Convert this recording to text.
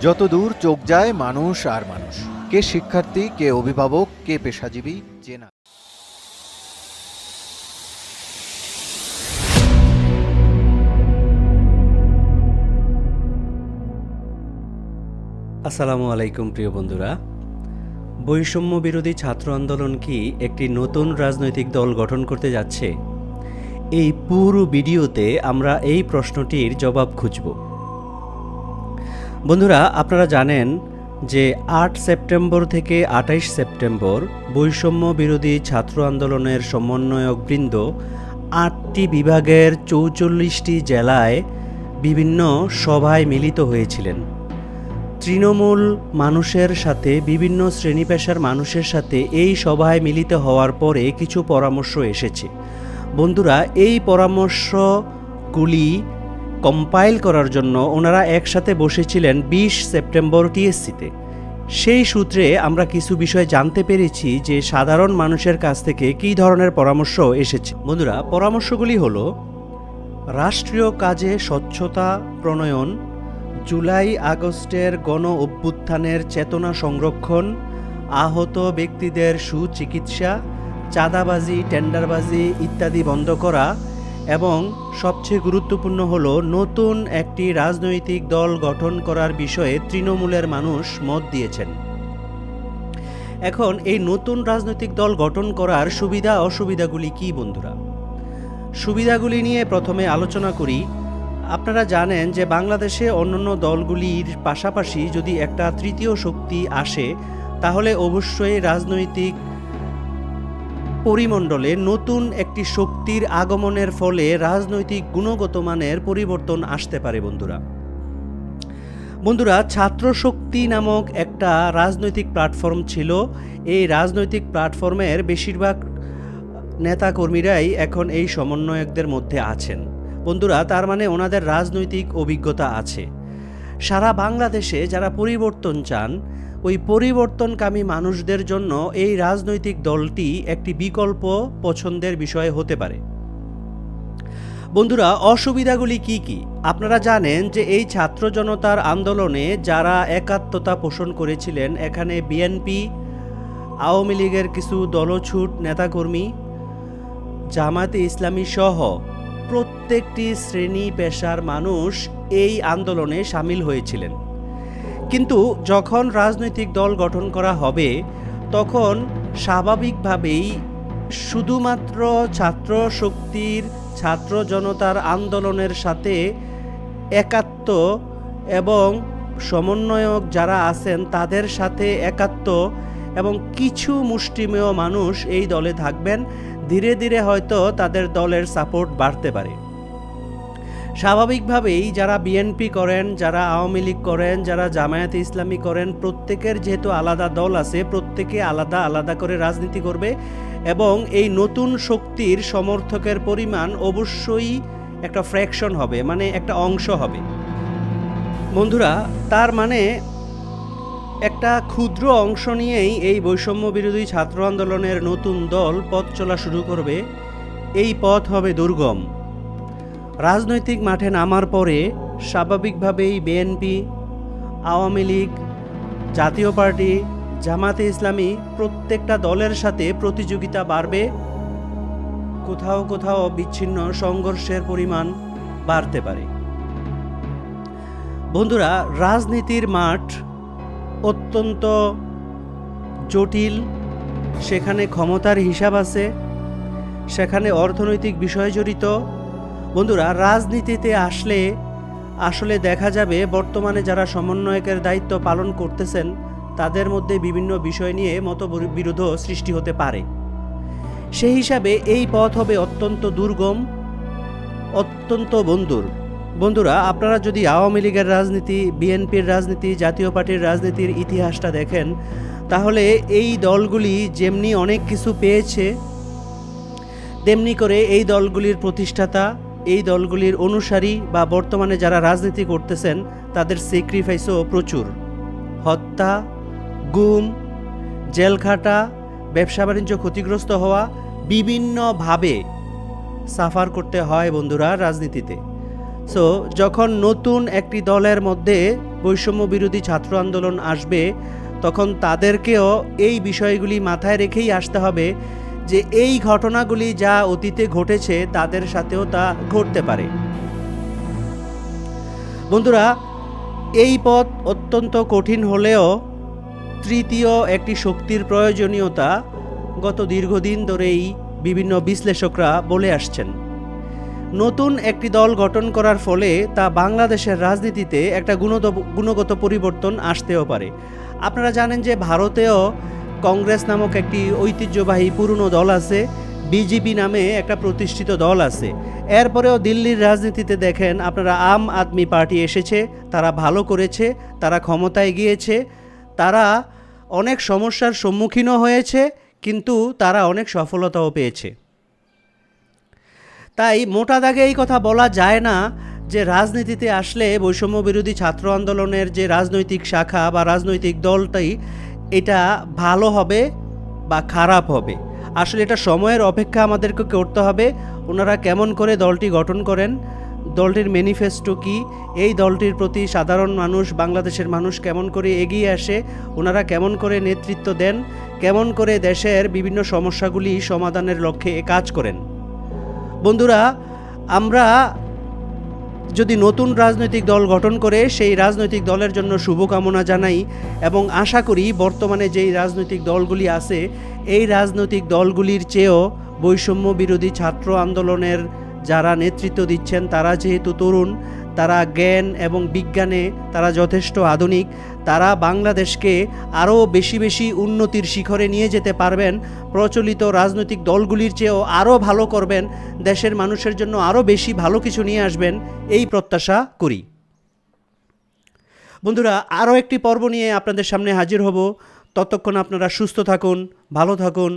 যত দূর চোখ যায় মানুষ আর মানুষ, কে শিক্ষার্থী, কে অভিভাবক, কে পেশাজীবী, চেনা। আসসালামু আলাইকুম প্রিয় বন্ধুরা। বৈষম্য বিরোধী ছাত্র আন্দোলন কি একটি নতুন রাজনৈতিক দল গঠন করতে যাচ্ছে? এই পুরো ভিডিওতে আমরা এই প্রশ্নটির জবাব খুঁজব। বন্ধুরা, আপনারা জানেন যে ৮ সেপ্টেম্বর থেকে ২৮ সেপ্টেম্বর বৈষম্য বিরোধী ছাত্র আন্দোলনের সমন্বয়কবৃন্দ ৮টি বিভাগের ৪৪টি জেলায় বিভিন্ন সভায় মিলিত হয়েছিলেন। তৃণমূল মানুষের সাথে, বিভিন্ন শ্রেণী পেশার মানুষের সাথে এই সভায় মিলিত হওয়ার পরে কিছু পরামর্শ এসেছে। বন্ধুরা, এই পরামর্শগুলি কম্পাইল করার জন্য ওনারা একসাথে বসেছিলেন ২০ সেপ্টেম্বর টিএসসিতে। সেই সূত্রে আমরা কিছু বিষয় জানতে পেরেছি যে সাধারণ মানুষের কাছ থেকে কী ধরনের পরামর্শ এসেছে। বন্ধুরা, পরামর্শগুলি হলো: রাষ্ট্রীয় কাজে স্বচ্ছতা প্রণয়ন, জুলাই আগস্টের গণ অভ্যুত্থানের চেতনা সংরক্ষণ, আহত ব্যক্তিদের সুচিকিৎসা, চাঁদাবাজি, টেন্ডারবাজি ইত্যাদি বন্ধ করা, এবং সবচেয়ে গুরুত্বপূর্ণ হলো নতুন একটি রাজনৈতিক দল গঠন করার বিষয়ে তৃণমূলের মানুষ মত দিয়েছেন। এখন এই নতুন রাজনৈতিক দল গঠন করার সুবিধা অসুবিধাগুলি কি বন্ধুরা? সুবিধাগুলি নিয়ে প্রথমে আলোচনা করি। আপনারা জানেন যে বাংলাদেশে অন্যান্য দলগুলির পাশাপাশি যদি একটা তৃতীয় শক্তি আসে, তাহলে অবশ্যই রাজনৈতিক পরিমণ্ডলে নতুন একটি শক্তির আগমনের ফলে রাজনৈতিক গুণগত মানের পরিবর্তন আসতে পারে। বন্ধুরা, ছাত্র শক্তি নামক একটা রাজনৈতিক প্ল্যাটফর্ম ছিল। এই রাজনৈতিক প্ল্যাটফর্মের বেশিরভাগ নেতাকর্মীরাই এখন এই সমন্বয়কদের মধ্যে আছেন। বন্ধুরা, তার মানে ওনাদের রাজনৈতিক অভিজ্ঞতা আছে। সারা বাংলাদেশে যারা পরিবর্তন চান, ওই পরিবর্তনকামী মানুষদের জন্য এই রাজনৈতিক দলটি একটি বিকল্প পছন্দের বিষয় হতে পারে। বন্ধুরা, অসুবিধাগুলি কি কি? আপনারা জানেন যে এই ছাত্র জনতার আন্দোলনে যারা একাত্মতা পোষণ করেছিলেন, এখানে বিএনপি, আওয়ামী লীগের কিছু দলছুট নেতাকর্মী, জামায়াতে ইসলামী সহ প্রত্যেকটি শ্রেণী পেশার মানুষ এই আন্দোলনে সামিল হয়েছিলেন। কিন্তু যখন রাজনৈতিক দল গঠন করা হবে, তখন স্বাভাবিকভাবেই শুধুমাত্র ছাত্র শক্তির, ছাত্র জনতার আন্দোলনের সাথে একাত্ম এবং সমন্বয়ক যারা আছেন তাদের সাথে একাত্ম এবং কিছু মুষ্টিমেয় মানুষ এই দলে থাকবেন। ধীরে ধীরে হয়তো তাদের দলের সাপোর্ট বাড়তে পারে। স্বাভাবিকভাবেই যারা বিএনপি করেন, যারা আওয়ামী লীগ করেন, যারা জামায়াতে ইসলামী করেন, প্রত্যেকের যেহেতু আলাদা দল আছে, প্রত্যেকে আলাদা আলাদা করে রাজনীতি করবে এবং এই নতুন শক্তির সমর্থকের পরিমাণ অবশ্যই একটা ফ্র্যাকশন হবে, মানে একটা অংশ হবে। বন্ধুরা, তার মানে একটা ক্ষুদ্র অংশ নিয়েই এই বৈষম্য বিরোধী ছাত্র আন্দোলনের নতুন দল পথ চলা শুরু করবে। এই পথ হবে দুর্গম। রাজনৈতিক মাঠে নামার পরে স্বাভাবিকভাবেই বিএনপি, আওয়ামী লীগ, জাতীয় পার্টি, জামায়াতে ইসলামী প্রত্যেকটা দলের সাথে প্রতিযোগিতা বাড়বে। কোথাও কোথাও বিচ্ছিন্ন সংঘর্ষের পরিমাণ বাড়তে পারে। বন্ধুরা, রাজনীতির মাঠ অত্যন্ত জটিল। সেখানে ক্ষমতার হিসাব আছে, সেখানে অর্থনৈতিক বিষয় জড়িত। বন্ধুরা, রাজনীতিতে আসলে দেখা যাবে বর্তমানে যারা সমন্বয়কের দায়িত্ব পালন করতেছেন তাদের মধ্যে বিভিন্ন বিষয় নিয়ে মতবিরোধ সৃষ্টি হতে পারে। সেই হিসাবে এই পথ হবে অত্যন্ত দুর্গম, অত্যন্ত বন্ধুরা, আপনারা যদি আওয়ামী লীগের রাজনীতি, বিএনপির রাজনীতি, জাতীয় পার্টির রাজনীতির ইতিহাসটা দেখেন, তাহলে এই দলগুলি যেমনি অনেক কিছু পেয়েছে, তেমনি করে এই দলগুলির প্রতিষ্ঠাতা, এই দলগুলির অনুসারী বা বর্তমানে যারা রাজনীতি করতেছেন তাদের স্যাক্রিফাইসও প্রচুর। হত্যা, গুম, জেলখাটা, ব্যবসা বাণিজ্য ক্ষতিগ্রস্ত হওয়া, বিভিন্নভাবে সাফার করতে হয় বন্ধুরা রাজনীতিতে। সো যখন নতুন একটি দলের মধ্যে বৈষম্য বিরোধী ছাত্র আন্দোলন আসবে, তখন তাদেরকেও এই বিষয়গুলি মাথায় রেখেই আসতে হবে যে এই ঘটনাগুলি যা অতীতে ঘটেছে তাদের সাথেও তা ঘটতে পারে। বন্ধুরা, এই পথ অত্যন্ত কঠিন হলেও তৃতীয় একটি শক্তির প্রয়োজনীয়তা গত দীর্ঘদিন ধরেই বিভিন্ন বিশ্লেষকরা বলে আসছেন। নতুন একটি দল গঠন করার ফলে তা বাংলাদেশের রাজনীতিতে একটা গুণগত পরিবর্তন আসতেও পারে। আপনারা জানেন যে ভারতেও কংগ্রেস নামক একটি ঐতিহ্যবাহী পুরনো দল আছে, বিজেপি নামে একটা প্রতিষ্ঠিত দল আছে। এরপরেও দিল্লির রাজনীতিতে দেখেন আপনারা আম আদমি পার্টি এসেছে, তারা ভালো করেছে, তারা ক্ষমতায় গিয়েছে, তারা অনেক সমস্যার সম্মুখীনও হয়েছে, কিন্তু তারা অনেক সফলতাও পেয়েছে। তাই মোটা দাগে এই কথা বলা যায় না যে রাজনীতিতে আসলে বৈষম্য বিরোধী ছাত্র আন্দোলনের যে রাজনৈতিক শাখা বা রাজনৈতিক দলটাই এটা ভালো হবে বা খারাপ হবে। আসলে এটা সময়ের অপেক্ষা আমাদেরকে করতে হবে। ওনারা কেমন করে দলটি গঠন করেন, দলটির ম্যানিফেস্টো কী, এই দলটির প্রতি সাধারণ মানুষ, বাংলাদেশের মানুষ কেমন করে এগিয়ে আসে, ওনারা কেমন করে নেতৃত্ব দেন, কেমন করে দেশের বিভিন্ন সমস্যাগুলি সমাধানের লক্ষ্যে কাজ করেন। বন্ধুরা, আমরা যদি নতুন রাজনৈতিক দল গঠন করে সেই রাজনৈতিক দলের জন্য শুভকামনা জানাই এবং আশা করি বর্তমানে যেই রাজনৈতিক দলগুলি আছে এই রাজনৈতিক দলগুলির চেয়েও বৈষম্য বিরোধী ছাত্র আন্দোলনের যারা নেতৃত্ব দিচ্ছেন তারা যেহেতু তরুণ, তারা জ্ঞান এবং বিজ্ঞানে তারা যথেষ্ট আধুনিক, তারা বাংলাদেশকে আরও বেশি বেশি উন্নতির শিখরে নিয়ে যেতে পারবেন, প্রচলিত রাজনৈতিক দলগুলির চেয়েও আরও ভালো করবেন, দেশের মানুষের জন্য আরও বেশি ভালো কিছু নিয়ে আসবেন, এই প্রত্যাশা করি। বন্ধুরা, আরও একটি পর্ব নিয়ে আপনাদের সামনে হাজির হব। ততক্ষণ আপনারা সুস্থ থাকুন, ভালো থাকুন।